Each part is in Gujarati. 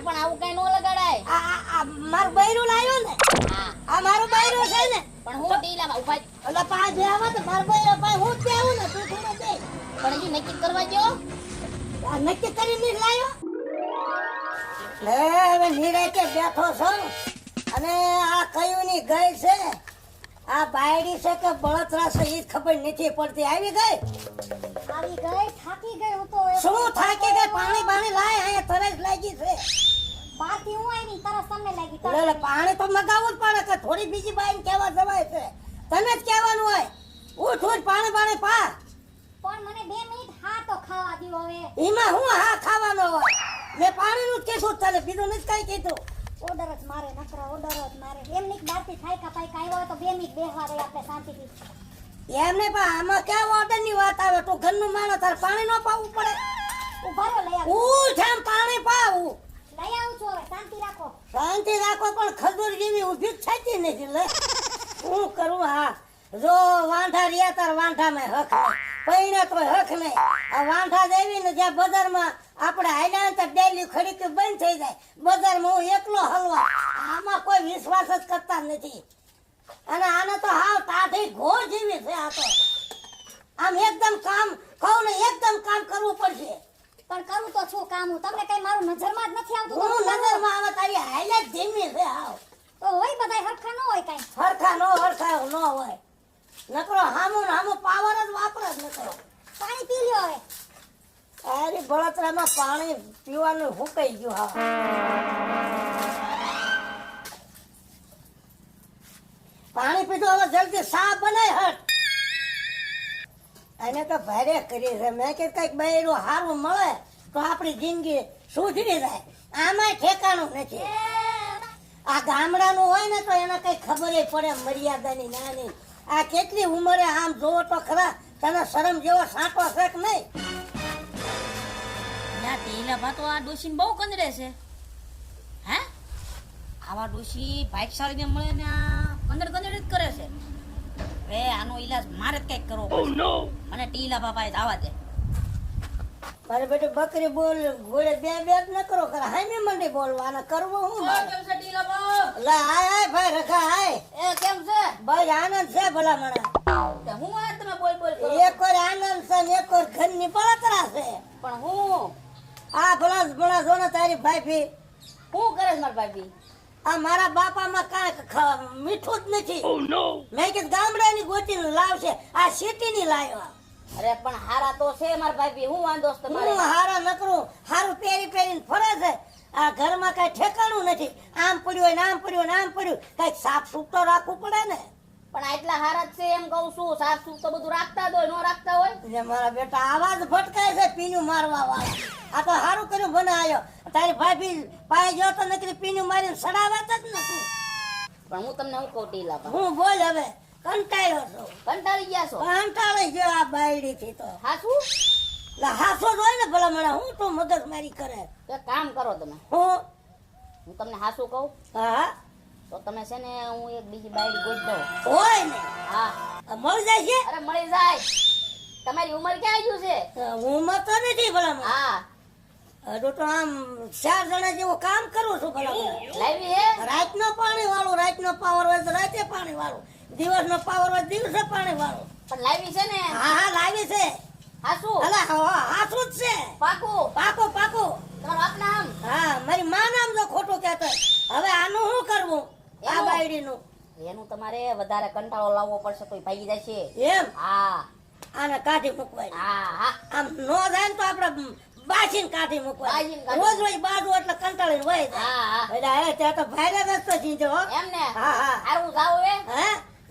પણ આવું કઈ નો લગાડાય. આ મારું બૈરું લાવ્યો ને. હા આ મારું બૈરું છે ને. પણ હું ટીલામાં ઉભા એટલે પાંચ આવા તો મારું બૈરું ભાઈ હું જ આવું ને તું થોડો દે. પણ હજી નક્કી કરવા દો. આ નક્કી કરીને જ લાવ્યો. લે હવે નિરાંતે બેઠો છો અને આ કયું ની ગઈ છે આ બાયડી છે કે બળતરા છે એ ખબર નથી પડતી. આવી ગઈ થાકી ગઈ હું તો શું થાકી ગઈ? પાણી બાણી લાય અહીંયા તરસ લાગી છે. બાકી હું આવી તરસ તમને લાગી લે લે પાણી તો મગાવવું જ પડે કે થોડી બીજી બાઈને કેવા જવાય છે. તને જ કહેવાનું હોય ઉઠ ઉઠ પાણી બાણી પા. પણ મને 2 મિનિટ હા તો ખાવા દો હવે. એમાં હું હા ખાવાનો હોય? મેં પાણીનું જ કીધું તને, બીજું નથી કઈ કીધું. ઓર્ડર જ મારે નકરા ઓર્ડર જ મારે એમ નહીં બારથી થાય કાપાઈ આવ્યો હોય તો 2 મિનિટ બેસવા દે આપણે શાંતિથી. એમ નહીં પણ આમાં કેવા ઓર્ડર ની વાત આવે? તું ઘરનું માણસ તારે પાણી ન પાવું પડે? ઉભા રહો લઈ આવું. ઉઠ એમ પાણી પાવું. લઈ આવું છું હવે શાંતિ રાખો. શાંતિ રાખો પણ ખજૂર જેવી ઊભી જ થતી નથી. લે શું કરું? હા જો વાંઢા રહ્યા તાર વાંઢામાં હક નહીં, પૈણા તો હક નહીં. આ વાંઢા દેવી ને જ્યાં બજારમાં આપણે હાલ્યા ને તો ડેલી ખડીકી બંધ થઈ જાય. બજારમાં હું એકલો હલવા, આમાં કોઈ વિશ્વાસ જ કરતા નથી. અને આને તો હાવ તાઠી ઘોર જેવી છે. આ તો આમ એકદમ કામ કહું ને એકદમ કામ કરવું પડશે. પણ કરું તો છું કામ હું. તમને કઈ મારું નજરમાં જ નથી આવતું. હું નજરમાં આવે તારી હાલત ધીમી છે. હાવ તો હોય બધાય હરખા ન હોય કઈ. હરખા ન હોય. નકરો હામો પાવર જ વાપરે જ નકરો. પાણી પી લ્યો હવે. અરે બળતરામાં પાણી પીવાનું હુકાઈ ગયું. હા પાણી પીધું હવે જલ્દી સા બનાય હટ. એને તો ભારે કરી છે. મેં કે કઈક બૈરું સારું મળે તો આપણી જિંદગી સુધરી જાય. આમાં ઠેકાણું નથી. આ ગામડાનું હોય ને તો એને કઈ ખબર પડે મર્યાદાની નાની. આ કેટલી ઉંમરે આમ જોવો તો ખરા, તને શરમ જેવો સાંટો છે કે નહીં? ના ટીલા બા તો આ ડોશીને બહુ કંદરે છે. હે આવા ડોશી ભાઈસારીને મળે ને આ કંદર જ કરે છે. હવે આનો ઈલાજ મારે જ કઈક કરવો પડશે. મને ટીલા બાપાએ દાવા દે. મારે બેટે બકરી બોલ ઘોડે બે જ ન કરો ખરા. હાઈ મંડી બોલવાના કરવું હું મારે? કેમ છે ટીલા બા? લે આય ભાઈ રખા આય. એ કેમ છે? ભાઈ આનંદ છે ભલા મને. તે હું આ તમે બોલ કરો? એક વાર આનંદ છે ને એક વાર ઘરની બળતરા છે. પણ હું આ ભલા જો ને તારી ભાઈ હું કરે છે મારા ભાભી? આ મારા બાપામાં કાંઈ મીઠું જ નથી. મેં કીધું ગામડાની ગોતીને લાવશે, આ સિટીની લાવ્યા. અરે પણ હારા તો છે મારા ભાભી. હું વાંધો છે તમારે? હું હારા નકરું હારું પહેરીને ફરે છે. આ ઘરમાં કઈ ઠેકાણું નથી. આમ પડ્યું હોય ને આમ પડ્યું ને આમ પડ્યું. કઈક સાફ સુફ તો રાખવું પડે ને. પણ આટલા હારા જ છે એમ કહું છું. સાફ સુફ તો બધું રાખતા જ હોય, નો રાખતા હોય? એટલે મારા બેટા આવાજ ભટકાય છે પીનું મારવા વાળા. આ તો સારું કર્યું બને આવ્યો. તારી ભાભી પાય જો તો નકરી પીનું મારીને સડાવત જ નથી. પણ હું તમને હું કહું ટીલા બા, હું બોલ હવે કંટાળ્યો છું. કંટાળી ગયા છો? કંટાળી ગયો આ બાયડી થી તો. હાસું? હાસો જ હોય ને ભલા મને. હું તો મદદ મારી કરે. તો એક કામ કરો તમે. હું તમને હાસું કહું હા તો તમે છે ને હું એક બીજી બાયડી ગોત દઉં. હોય ને હા મળી જાય છે. અરે મળી જાય. તમારી ઉંમર ક્યાં આવ્યું છે? હું તો નથી ભલા મને. હા હજુ તો આમ 4 જણા જેવું કામ કરું છું ભલા મને. લાવી હે? રાતનો પાણી વાળું, રાતનો પાવર હોય તો રાતે પાણી વાળું, દિવસનો પાવર હોય દિવસે પાણી વાળું. પણ લાવી છે ને? હા લાવી છે. હાસું? અલા હાથું જ છે. પાકું? પાકો તમારું આપના નામ? હા મારી માં નામ જો ખોટું કહેતો. હવે આનું શું કરવું? આ એનું? બાયડીનું એનું તમારે વધારે કંટાળો લાવવો પડશે તો ભાગી જાય છે. એમ હા આને કાઢી મૂકવાય. હા હા આમ નો જાય ને તો આપણે બાજીને કાઢી મૂકવાય. બાજીને કાઢી. રોજ બાજુ એટલે કંટાળીને વહી જાય. હા હા એટલે હે ત્યાં તો ભાઈરે રસ્તો જીંજો હો. એમ ને? હા હા હારું જાવ હે? હે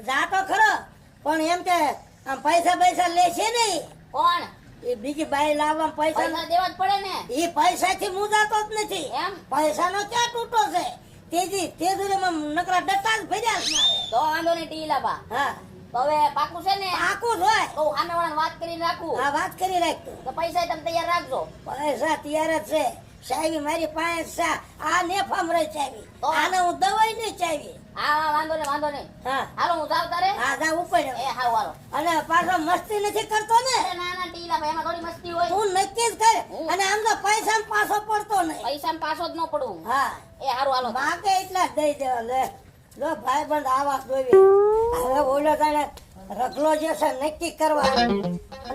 જા તો ખરો પણ એમ કે આમ પૈસા લે છે નહીં. કોણ? એ બીજી બાઈ લાવવા પૈસા પૈસા દેવા જ પડે ને. એ પૈસાથી મુજાતો જ નથી. એમ? પૈસાનો ક્યાં તૂટો છે? તેજુરીમાં નકરા ડટ્ટા જ ભર્યા છે મારે. તો વાંધો નહીં ટીલા બા. હા તો હવે પાકું છે ને? પાકું જ હોય. તો સામે વાળાને વાત કરીને રાખું. હા વાત કરી રાખતું. તો પૈસા તમે તૈયાર રાખજો. પૈસા તૈયાર જ છે. ચાવી મારી પાસે છે. આ નેફામ રહી ચાવી. તો? આને હું દવાઈ નહીં ચાવી. હા વાંધો નહીં હા હાલો હું જાવ તારે હા જા ઉપર એ હાવ હાલો અને પાછો મસ્તી નથી કરતો ને. અરે ના ના ટીલા ભાઈ એમાં થોડી મસ્તી હોય તું નક્કી જ કર. અને આમ તો પૈસા પાછો પડતો નહીં. પૈસા પાછો જ ન પડું હા એ હારું હાલો માગે એટલા જ દઈ દેવા લે. જો ભાઈ બંધ આવા જોવી. હવે ઓલો જાણે રગલો જે છે નક્કી કરવા.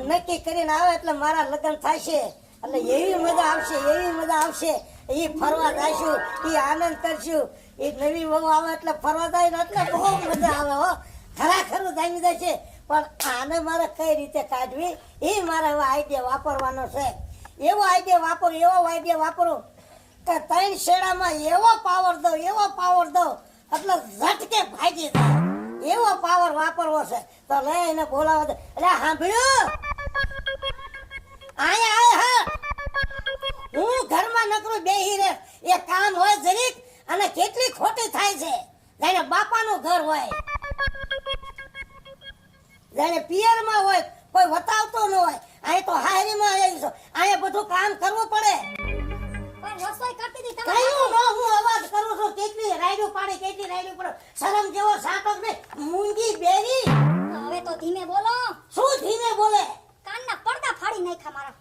નક્કી કરીને આવે એટલે મારા લગ્ન થશે. એટલે એવી મજા આવશે એ ફરવા જઈશું, એ આનંદ કરશું. એ નવી વહુ આવે એટલે ફરવા જાય ને એટલે બહુ મજા આવે હો. ખરેખર જામી જાય છે. પણ આને મારે કઈ રીતે કાઢવી એ મારે હવે આઈડિયા વાપરવાનો છે. એવો આઈડિયા વાપરો કે 3 શેડામાં એવો પાવર દઉં એટલે ઝટકે ભાગી જાય. એવો પાવર વાપરવો છે. તો લે એને બોલાવો દે. એટલે સાંભળ્યું આયા હા હું ઘરમાં નકરું બેહી રે. એ કામ હોય જરીક અને કેટલી ખોટી થાય છે. જાણે બાપાનું ઘર હોય, જાણે પિયરમાં હોય, કોઈ વતાવતો ન હોય. અહીં તો હારીમાં આવીશું. અહીંયા બધું કામ કરવું પડે. પણ રસોઈ કરતી હતી તમે કયું નો હું અવાજ કરું છું. કેટલી રાયડું પડે. શરમ જેવો સાટો જ નહીં. મૂંગી બેરી હવે તો ધીમે બોલો. શું ધીમે બોલે. કાનના પડદા ફાડી નાખ્યા મારા.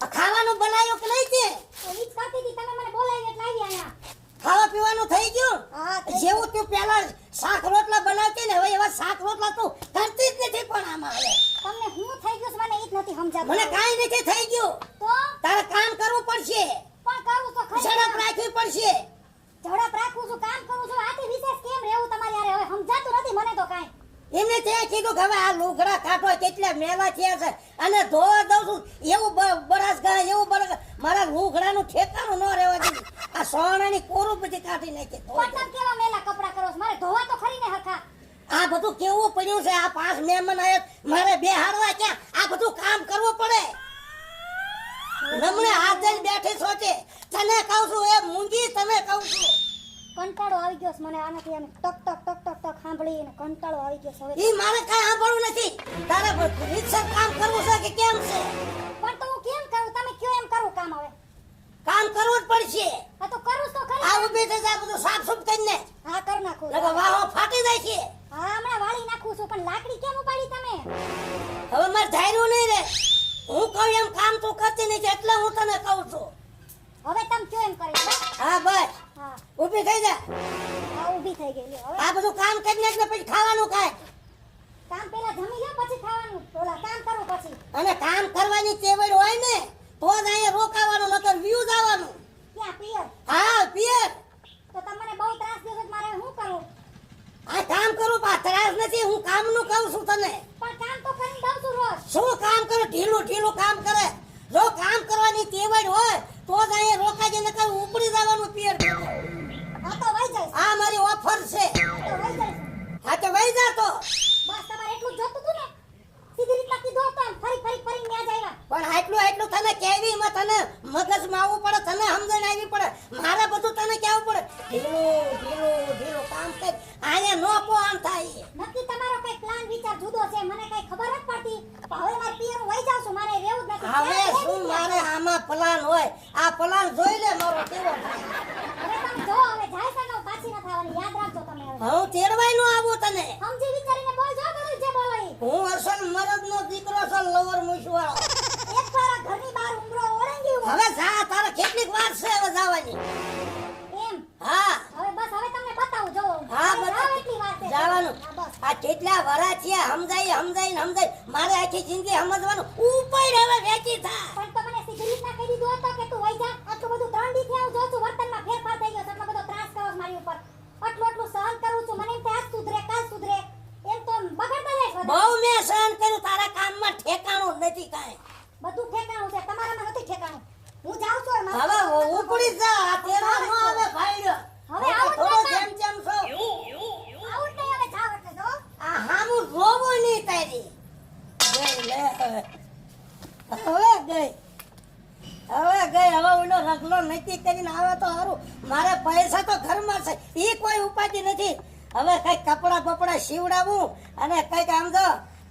આ ખાવાનું બનાવ્યું કે નહીં તે? તો ઈ જ કરતી હતી તમે મને બોલાવીને એટલે આવી અહીંયા. ખાવા પીવાનું થઈ ગયું? હા, થઈ જેવું તું પહેલા શાક રોટલા બનાવતી ને હવે એવા શાક રોટલા તું કરતી જ નથી. પણ આમાં હવે તમને હું થઈ ગયું છે મને ઈ જ નથી સમજાતું. મને કાંઈ નથી થઈ ગયું. તો તારે કામ કરવું પડશે. પણ કરું તો ખરી. ઝડપ રાખવી પડશે. ઝડપ રાખું છું, કામ કરું છું. આથી વિશેષ કેમ રહેવું તમારી હારે? હવે સમજાતું નથી મને તો કાંઈ. એમને તે કીધું કે હવે આ લુગડા કાઢો કેટલા મેલા થયા છે અને ધોવા દઉં છું. એવું બરાસ ગણે મારા લુગડાનું ઠેકાણું ન રહેવા દીધું. આ સોનાની કોરું બધી કાઢી નાખી. પણ તમે કેવા મેલા કપડાં કરો છો? મારે ધોવા તો ખરી ને હરખા. આ બધું કેવું પડ્યું છે. આ 5 મહેમાન આયા મારે બેહાડવા ક્યાં? આ બધું કામ કરવું પડે. નમણે હાથ દઈને બેઠી સોચે. તને કહું છું એ મૂંગી તને કહું છું. કંટાળો આવી ગયો છે મને આનાથી. આમ ટક સાંભળીને કંટાળો આવી ગયો છે હવે. ઈ મારે કઈ સાંભળવું નથી. તારે રીતસર કામ કરવું છે કે કેમ છે? પણ તો હું કેમ કરું? તમે કયો એમ કરું કામ હવે? કામ કરવું જ પડશે. હા તો કરું જ તો ખરી. આ ઊભી થઈ જા બધું સાફ સુફ કરીને. હા કર નાખું. લગા વાહો ફાટી જાય છે. હા હમણાં વાળી નાખું છું. પણ લાકડી કેમ ઉપાડી તમે? હવે મારે ધાર્યું નહીં રે. હું કહું એમ કામ તું કરતી નથી એટલે હું તને કહું છું. હવે તમે કયો એમ કરી બસ. હા બસ હા ઊભી થઈ જા. હા ઊભી થઈ ગઈ લ્યો. હવે આ બધું કામ કરીને એટલે પછી ખાવાનું ખાય. કામ પેલા જમી લો પછી ખાવાનું. ઓલા કામ કરું પછી. અને કામ કરવાની તેવડ હોય ને તો જ અહીંયા રોકાવાનું નકર વ્યૂ જવાનું. ક્યાં પિયર? હા પિયર. તો તમને બહુ ત્રાસ દેવો છે. મારે શું કરું? આ કામ કરું પા ત્રાસ નથી. હું કામનું કહું છું તને. પણ કામ તો કરીને દઉં છું રોજ. શું કામ કરે? ઢીલું કામ કરે. જો કામ કરવાની તેવડ હોય તો જ અહીંયા રોકાજે નકર ઉપડી જવાનું પિયર. હા તો વઈ જઈશ. આ મારી ઓફર છે. તો વઈ જઈશ. હા તો વઈ જા તો. બસ તમારે એટલું જ જોતું હતું ને. સીધી રીતના કીધું હતું આમ ફરી ન્યા જ આવ્યા. પણ આટલું તને કેવી માં તને મગજમાં આવવું પડે. તને સમજણ આવી પડે. મારે બધું તને કેવું પડે. ઢીલું કામ કર. અહીંયા નો પોણ થાય. નક્કી તમારો કઈ પ્લાન વિચાર જુદો છે. મને કઈ ખબર જ પડતી. પણ હવે મારે પિયર વઈ જાઉં છું. મારે રહેવું જ નથી. હવે શું મારે આમાં પ્લાન હોય? આ પ્લાન જોઈ લે મારો કેવો થાય. હવે તમે જો હવે જાય છે ને પાછી ન થવાની. યાદ રાખજો તમે હવે. હું તેડવાય નો આવું તને. સમજી વિચારીને બોલજો બધું જે બોલો ઈ. હું અસલ મરદનો દીકરો છું. લવર મૂછવાળો. એક વાર આ ઘરની બહાર ઉંબરો ઓળંગી હું. હવે જા. તારે કેટલીક વાર છે હવે જવાની. એમ હા હવે બસ હવે તમને બતાવું જો. હા હવે બધા જાઓ એટલી વાત છે. જવાનું. હા, બસ. આ કેટલા વરા છે સમજાય મારે આખી જિંદગી સમજવાનું ઉપર હવે વેચી થા. પણ તો મને સીધી રીતના કહી દીધું હતું કે તું વઈ જા. આટલું બધું 3 દી થી આવું જોઉં છું. વર્તનમાં ફેરફાર થઈ ગયો છે. એટલો બધો ત્રાસ કરો છો મારી ઉપર. આટલું સહન કરું છું. મને એમ કે આજ સુધરે કાલ સુધરે. એમ તો બગડતા જાય છે બહુ મેં સહન કર્યું. તારા કામમાં ઠેકાણું નથી કાંઈ. બધું ઠેકાણું છે. તમારામાં નથી ઠેકાણું. હું જાઉં છું હવે. હવે ઉપડી જા. આ તેરા નો આવે ભાઈડો. હવે આવું જ થોડો નહીં. જેમ છો. આવું જ નહીં હવે જાવ એટલે જો. આ હામું જોવો નહીં તારી. ગઈ લે હવે. ગઈ હવે ઓલો રગલો નક્કી કરીને આવે તો સારું. મારે પૈસા તો ઘરમાં છે. ઈ કોઈ ઉપાધિ નથી. હવે કઈ કપડા બપડા સીવડાવું અને કઈક આમ તો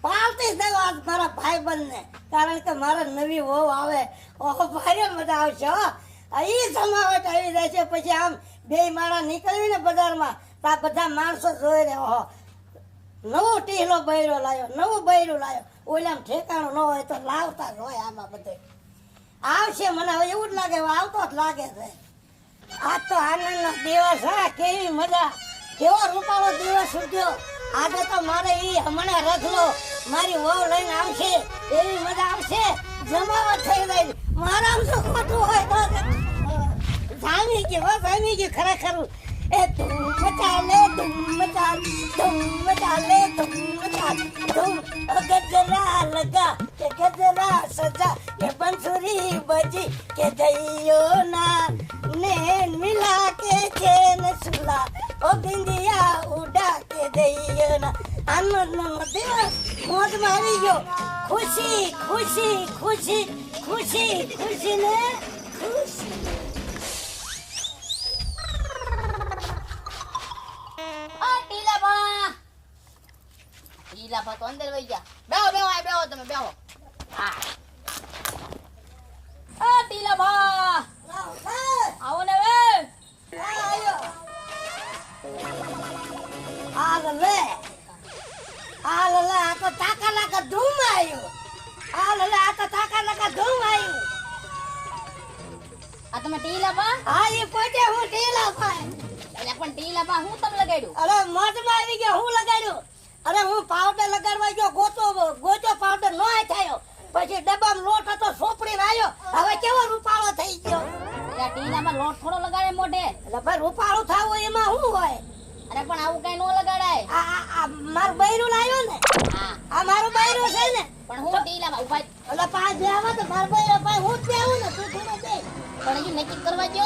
પાલતી જ દેવા આજ મારા ભાઈબંધને. કારણ કે મારે નવી વહુ આવે. ઓહો ભારે મજા આવશે હો. આ ઈ જમાવટ આવી જાય છે. પછી આમ બે માળા નીકળવી ને બજારમાં તો આ બધા માણસો જોઈ રહે, ઓહો નવો ટીહલો બૈરો લાયો, નવું બૈરું લાયો. ઓલામ ઠેકાણું ન હોય તો લાવતા જ હોય. આમાં બધે આવશે, મને હવે એવું જ લાગે, હવે આવતો જ લાગે છે. આ તો આનંદનો દિવસ, હા કેવી મજા, કેવો રૂપાળો દિવસ ઉઠ્યો. આજે તો મારે ઈ હમણાં રખલો મારી વહુ લઈને આવશે, એવી મજા આવશે, જમાવટ થઈ જાય. મારા તો ખોટું હોય તો જામી ગયું, હો જામી ગયું ખરેખર. એ ધૂમ મચાલે, ધૂમ મચાલ, ધૂમ મચાલે, ધૂમ મચાલ, ધૂમ ગજરા લગા કે ગજરા સજા કે બંસુરી બજી કે જઈયો ના નैन मिला के चैन सुला ओ बिंदिया उड़ा के जइयो ना आनंदનો દિવસ મોજમાં આવી ગયો. ખુશી ખુશી ખુશી ખુશી ખુશી ને ખુશી. ટીલા તો અંદર વઈ ગયા. બેહો બેહો આ બેહો તમે બેહો. હા ટીલા ભા આવો ને વે. આલે આ તો તાકા લાકા ધૂમ આવ્યો. આ તો તાકા લાકા ધૂમ આવ્યો. આ તમે ટીલા ભા? હા એ પોતે હું ટીલા ભા. એટલે પણ ટીલા ભા હું તમને લગાડ્યું? અરે મોઢમાં આવી ગયો, હું લગાડ્યું. અરે હું પાવડર લગાડવા ગયો, ગોતો પાવડર નો થયો. પછી ડબ્બામાં લોટ હતો, સોપડી વાયો. હવે કેવો રૂપાળો થઈ ગયો. એટલે ટીલામાં લોટ થોડો લગાડે મોઢે? એટલે ભાઈ રૂપાળો થાવો એમાં શું હોય? અરે પણ આવું કઈ નો લગાડાય. આ મારું બૈરું લાવ્યો ને, હા આ મારું બૈરું છે ને. પણ હું ટીલામાં ઉભા. એટલે પાંચ બે આવે તો મારું બૈરું ભાઈ હું જ આવું ને, તું થોડો દે. પણ હજી નક્કી કરવા દો.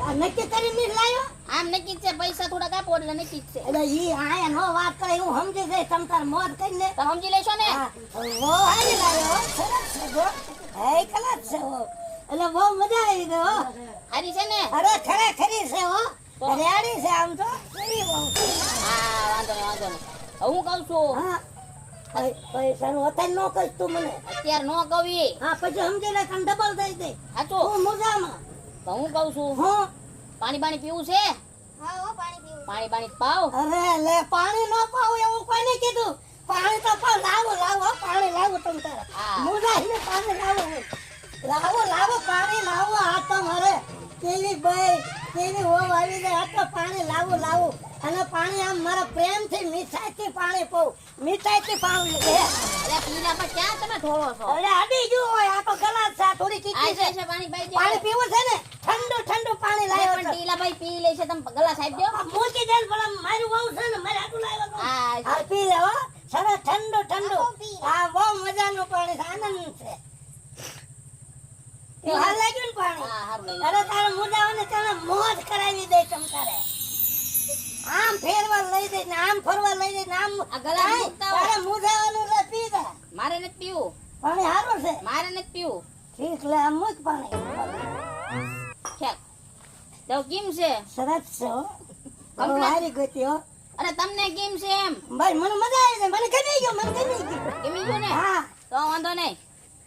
આ નક્કી કરીને લાવ્યો. આમ નક્કી જ છે, પૈસા થોડાક આપો એટલે નક્કી જ છે. એટલે ઈ આયા નો વાત કરે, હું સમજી જઈશ. તમ તાર મોજ કરીને તમે સમજી લેશો ને? વો હારી લાવ્યો, સરસ છે ગો. હે કલાક છે હો. એટલે બહુ મજા આવી ગઈ હો. હારી છે ને? અરે ખરેખરી છે હો. રેડી છે આમ તો. કેવી બહુ. હા વાંધો નહીં વાંધો નહીં. હવે હું કહું છું. હા પૈસાનું અત્યારે નો કહીશ તું મને. અત્યારે નો કવી. હા પછી સમજી લે, તને ડબલ દઈ દે. સાચું? હું મજામાં. તો હું કહું છું. હું પાણી બાણી પીવું છે? હા હો પાણી પીવું. પાણી બાણી પાવ. અરે લે પાણી નો પાવું એવું કોઈને કીધું? પાણી તો પાવ. લાવો પાણી લાવો તમ તારે. હા. મુજાહીને પાણી લાવો પાણી લાવો. આ તો મારે કેવી ભાઈ કેવી હોવ આવી જાય. આ તો પાણી લાવો. અને પાણી આમ મારા પ્રેમથી મીઠાઈથી પાણી પીવું. મીઠાઈથી પાણી લે. અરે પીલા પર ક્યાં તમે ઢોળો છો? અરે આડી ગયું હોય. આ તો ગલાસ છે, થોડી કીકી છે. છે પાણી પાઈ દે. પાણી પીવું છે ને, ઠંડુ પાણી અરે લાવ્યો પણ છે. ટીલા ભાઈ પી લે છે, તમે ગલાસ આપી દો. મૂકી દે ને, ભલા મારું વહુ છે ને, મારે આટલું લાવ્યો તો. હા હા પી લે હો. સરસ ઠંડુ આખું પી. હા બહુ મજાનું પાણી છે, આનંદ છે. હાલ લાગ્યું ને પાણી? હા હારું લઈ. અરે તારે મુજાઓને તને મોજ કરાવી દે તમ તારે. આમ ફેરવા લઈ દે ને આમ ફરવા લઈ દે ને આમ. આ ગલાસ મૂકતા હોય. તારે મુજાવાનું લે પી જા. મારે નથી પીવું. પાણી સારું છે. મારે નથી પીવું. ઠીક લે આમ મૂક પાણી. ઠેક. તો કેમ છે? સરસ છે હો. Complete. હારી ગોતી હો. અરે તમને કેમ છે એમ? ભાઈ મને મજા આવી છે. મને ગમી ગયું. કેમી ગયું ને? હા તો વાંધો નહીં.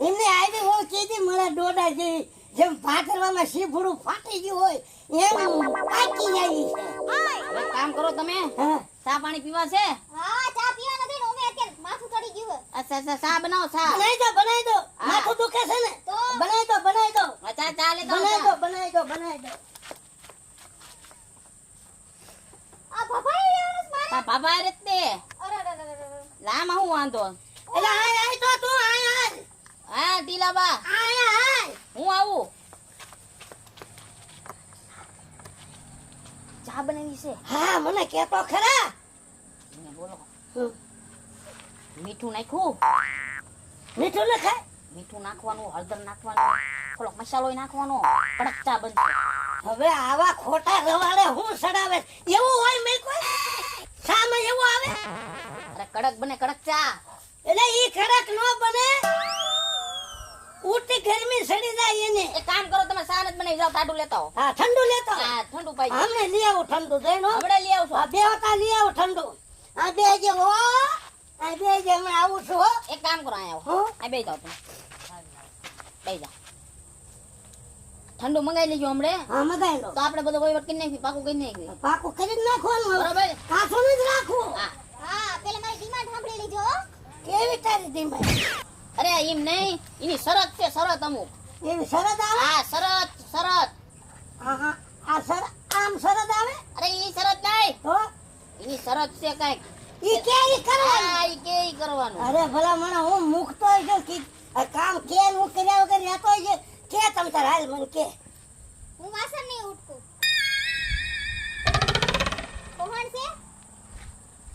એમને આવી હો કીધી મને ડોડા જેવી, જેમ ભાખરવામાં શીફળું ફાટી ગયું હોય એમ પાકી આવી છે. હવે કામ કરો તમે. હા ચા પાણી પીવા છે? હા ચા પીવા નથી ને અમે અત્યારે માથું ચડી ગયું છે. અચ્છા ચા બનાવો ચા. બનાવી દો. હા. માથું દુખે છે ને? તો? બનાવી દો. ચા ચા લેતો આવો બનાવી ચા. દો. આ ભભાઈ લેવાનું છે મારે. બાબા રે તે અરે લામાં હું વાંધો. એટલે આય તો તું આય. હા ટીલાબા હું આવું. ચા બનાવી છે? હા મને કેતો ખરા. એને બોલો. મીઠું નાખ્યું? મીઠું ન ખાય. મીઠું નાખવાનું, હળદર નાખવાનું, થોડોક મસાલો નાખવાનો, કડક ચા બનશે. હવે આવા ખોટા રવાડે હું સડાવે એવું હોય મેં કોઈ શામાં એવું આવે? અરે કડક બને કડક ચા. એટલે ઈ કડક નો બને. ઉઠી ગરમી સડી જાય એને. એક કામ કરો તમે ચા નથી બનાવી જાઓ, ટાઢું લેતા આવો. હા ઠંડુ લેતો. હા ઠંડુ પાઈ દો. હમણે લઈ આવું ઠંડુ જઈનો. હમણાં લઈ આવશો? આ બે હોતા લઈ આવું ઠંડુ. આ બે જે હો. આ બે જે હમણાં આવું છું હો. એક કામ કરો અહીંયા આવો. હું? આ બેસી જાઓ તમે. બેસી જાઓ. ઠંડુ મંગાઈ લેજો હમણે. હા મગાઈ લો. તો આપણે બધો વહીવટ કરી નાખી, પાકું કરી નાખી. પાકું કરી જ નાખવાનું હવે. બરાબર. કાચું જ રાખવું. હા. હા પેલા મારી ડિમાન્ડ સાંભળી લીજો હો. કેવી તારી ડિમાન્ડ? અરે એમ નહીં, એની શરત છે, શરત અમુક. એવી શરત આવે? હા શરત, શરત. હા હા આ આમ શરત આવે અરે ઈ શરત નહીં, તો એની શરત છે કઈક. ઈ કે ઈ કરવાનું. હા ઈ કે ઈ કરવાનું. અરે ભલા મને હું મુકતો છું કે આ કામ કે હું કર્યા વગર રહેતો છે કે તમ તાર હાલ મને કે હું વાસણ નહીં ઉઠકું. કોણ છે?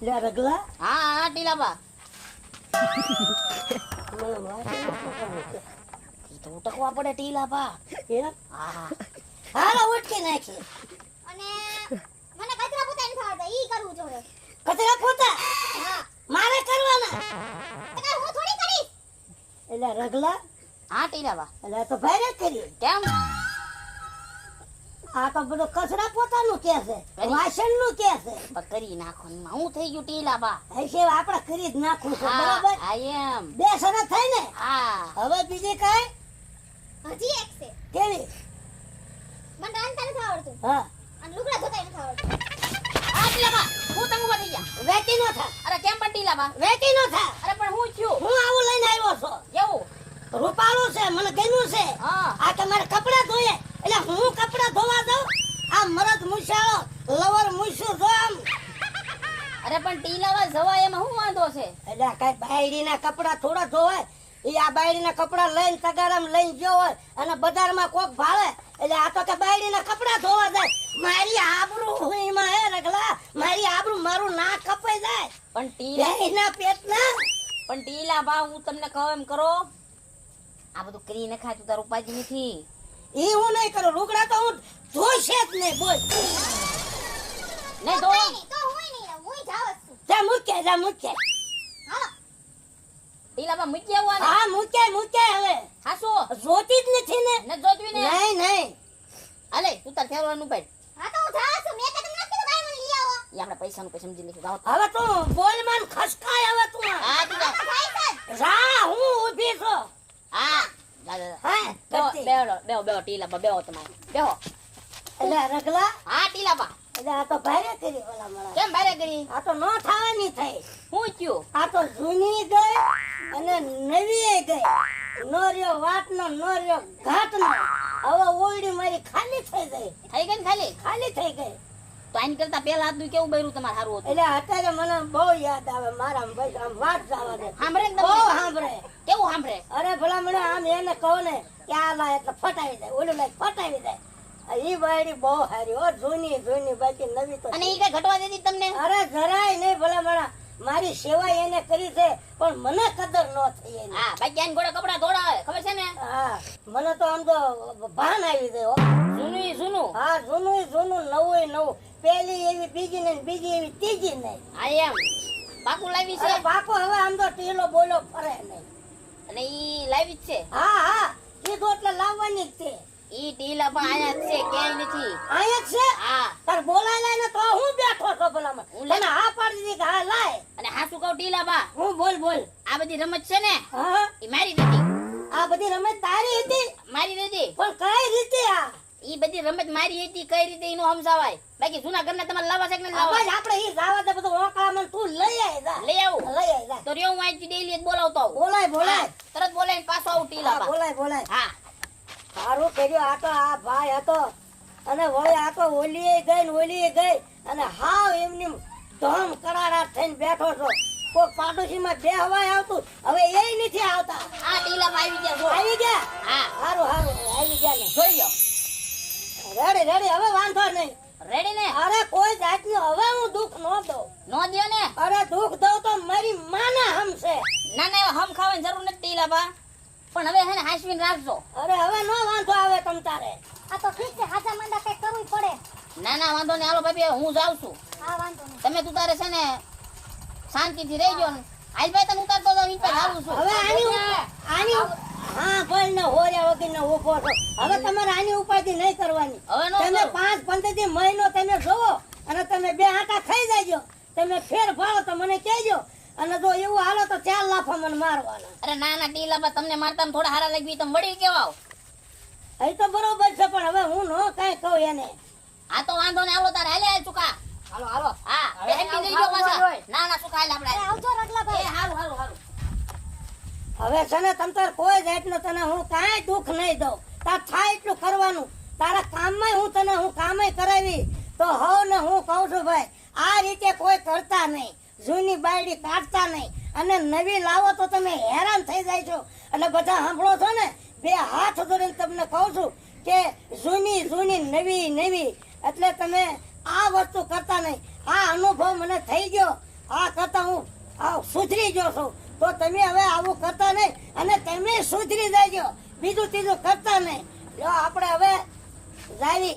લે રગલા હા હા ટીલાબા. મને વાસણ ઉઠવાનું કે. ઈ તો ઉટકવા પડે ટીલાબા. એમ? હા હાલો ઉઠકી નાખી અને મને કચરા પોતા નથી આવડતા ઈ કરવું જોઈએ. કચરા પોતા હા મારે કરવાના તો કાંઈ હું થોડી કરીશ. એટલે રગલા હા ટીલાબા. એટલે આ તો ભાઈ કરી કેમ? આ તો બધું કચરા પોતાનું કે છે કરી. વાસણનું કે છે પણ કરી નાખો ને હું થઈ ગયું ટીલાબા. હશે આપણે કરી જ નાખવું છે હા બરાબર આઈ એમ. બે શરત થઈ ને હા હવે બીજી કઈ હજી એક છે. કેવી મને રાંધતા નથી આવડતું હા અને લુગડા ધોતા નથી આવડતું. હા ટીલાબા, હું તંગ ઉભા થઈ ગયા. વેચી નો થા અરે કેમ પણ ટીલાબા? વેચી નો થા અરે પણ હું થયું? હું આવું લઈને આવ્યો છું કેવું? રૂપાળું છે મને ગમ્યું છે હા. આ તમારે કપડા ધોયે એટલે હું કપડા ધોવા દઉં આ મરદ મુશાળો લવર મુશું જો આમ અરે પણ ટીલાબા જવાય એમાં શું વાંધો છે? એટલે આ કઈ બાયડીના કપડા થોડા ધોવાય ઈ આ બાયડીના કપડા લઈને તગારામાં લઈને ગયો હોય અને બજારમાં કોક ભાળે એટલે આ તો કે બાયડીના કપડા ધોવા જાય મારી આબરૂ એમાં હે રગલા મારી આબરૂ મારું નાક કપાઈ જાય પણ ટીલા બેયના પેટના પણ ટીલાબા હું તમને કહું એમ કરો. આ બધું કરી નખાય તું તાર ઉપાજી નથી. ઈ હું નહીં કરું લુગડા તો હું ધોશે જ નહીં બોલ નહીં તો કાંઈ નહીં, તો હુંય નહીં રહું. હુંય જાવ જ છું. જા મૂકે હાલો. ટીલાબા મૂકી આવવા હા મૂકે હવે હા શું જોતી જ નથી ને ન જોતવી ને. નહીં હાલે તું તાર ફેરવાનું પાડ. હા તો હું જાવ છું. મેં કદમ નથી કીધું ભાઈ મને લઈ આવો. એ આપણે પૈસાનું કઈ સમજી લીધું. જાઓ. હવે તું બોલ માં ખસકાય હવે તું હા તું જા. તો જાય છે. જા હું ઊભી છું હા જા, જા, જા. હા બેહો કરતી. બેહો ટીલાબા બેહો તમારે બેહો. એટલે રગલા હા ટીલાબા. એટલે આ તો ભારે કરી ઓલા મળા કેમ બારે કરી? આ તો નો થવાની થઈ હું થયું? આ તો જૂની ગઈ અને નવી ગઈ નો રહ્યો વાટ નો રહ્યો ઘાટ નો હવે ઓયડી મારી ખાલી થઈ ગઈ થઈ ગઈ ને ખાલી? ખાલી થઈ ગઈ તો આની કરતા પેલા હતું કેવું બૈરું તમારે સારું હતું? એટલે અત્યારે મને બહુ યાદ આવે મારા ભાઈ આમ વાત જવા દે સાંભળે ને બહુ તમને? સાંભળે કેવું સાંભળે? અરે ભલા મને આમ એને કહો ને કે આ લા એટલે ફટાવી દે ઓલું લાઈ ફટાવી દે ઈ બાયડી બહુ સારી હો જૂની બાકી નવી તો અને ઈ કઈ ઘટવા દેતી તમને? અરે જરાય નહીં ભલા મણા મારી સેવા એને કરી છે પણ મને કદર ન થઈ એની હા બાકી આને ઘોડા કપડા ધોળાવે ખબર છે ને? હા મને તો આમ તો ભાન આવી ગયો હો. જૂનું ઈ જૂનું. હા જૂનું નવું પેલી એવી બીજી નહીં બીજી એવી ત્રીજી નહીં હા એમ પાકું લાવી છે અરે બાપુ હવે આમ તો ટીલો બોલો ફરે નહીં અને ઈ લાવી જ છે. હા કીધું એટલે લાવવાની જ છે ઈ ટીલા પણ આયા જ છે ક્યાંય નથી. અહીંયા જ છે હા તાર બોલાય લાય ને તો હું બેઠો છો ભલામાં હું તને હા પાડી દીધી કે હા લાય અને હાસુ કહું ટીલા બા, હું બોલ આ બધી રમત છે ને હા ઈ મારી નથી. આ બધી રમત તારી હતી મારી નથી. પણ કઈ રીતે આ ઈ બધી રમત મારી હતી કઈ રીતે ઈનો સમજાવાય. બાકી જૂના ઘરના તમારે લાવવા છે કે નહીં આવાજ લાવવા? આપણે ઈ જાવા દે બધું ઓકાળામાં તું લઈ આય જા લઈ આવું લઈ આય જા તો રહ્યો હું અહીંથી ડેઈલી જ બોલાવતો આવું. બોલાય હા, તરત બોલાવીને પાછો આવું ટીલા હા, બા. બોલાય હા સારું કર્યું આ તો આ ભાઈ હતો અને વળી આ તો ઓલીએ ગઈ અને હાવ એમની ધમ કરારા થઈને બેઠો છો કોઈ પાડોશીમાં બે હવાય આવતું હવે એ નથી આવતા આ ટીલા બા આવી ગયા છો. આવી ગયા હા સારું આવી ગયા ને જોઈ લો. રેડી હવે વાંધો નહીં રેડી ને? અરે કોઈ જાતનું હવે હું દુઃખ ન દઉં નો દ્યો ને? અરે દુઃખ દઉં તો મારી માના હમશે ના ના એવા હમ ખાવાની જરૂર નથી ટીલા બા, પણ હવે હે ને હાંસવીને રાખજો. અરે હવે નો વાંધો આવે તમ તારે આ તો ઠીક છે. હાજા મંદા કઈ કરવું પડે. ના ના વાંધો નહીં. હાલો ભાભી હવે હું જાઉં છું. હા વાંધો નહીં. તમે તું તારે છે ને શાંતિથી રહેજો ને. આજ ભાઈ તને ઉતારતો તો ઈ પાસે આવું છું. હવે આની હા ભાઈ ને હોર્યા વગર ને ઉભો છો હવે તમારે આની ઉપાધિ નહીં કરવાની હવે નો તમે કરું. 5-15 દી મહિનો તમે જોવો અને તમે બે આટા ખાઈ જાયજો તમે ફેર ફાળો તો મને કહેજો અને જો એવું હાલો તો 4 લાફા મને મારવાના અરે ના ના ટીલા બા, તમને મારતા થોડા હારા લાગી તમે વડીલ કેવા આવો. એ તો બરોબર છે પણ હવે હું નો કાંઈ કહું એને. આ તો વાંધો ને આવો તાર હાલે ચુકા. હાલો હાલો હા હવે હેપી થઈ આવું ગયો પાછા. ખાવું હોય. ના ના સુકા હાલે આપણે. એ આવજો રગલાભાઈ. એ હારું હારું હારું. હવે છે ને તમ તાર કોઈ જાતનું તને હું કાંઈ દુઃખ નહીં દઉં. તાર થાય એટલું કરવાનું. તારા કામમાં હું તને હું કામે કરાવી તો હવ ને હું કહું છું ભાઈ આ રીતે કોઈ કરતા નહીં. જૂની બાયડી કાઢતા નહીં અને નવી લાવો તો તમે હેરાન થઈ જાય છો. એટલે બધા સાંભળો છો ને બે હાથ જોડીને તમને કહું છું કે જૂની જૂની નવી નવી એટલે તમે આ વસ્તુ કરતા નહીં. આ અનુભવ મને થઈ ગયો. આ કરતા હું સુધરી ગયો છું તો તમે હવે આવું કરતા નહીં અને તમે સુધરી જાયજો. બીજું ત્રીજું કરતા નહીં. જો આપણે હવે જાવી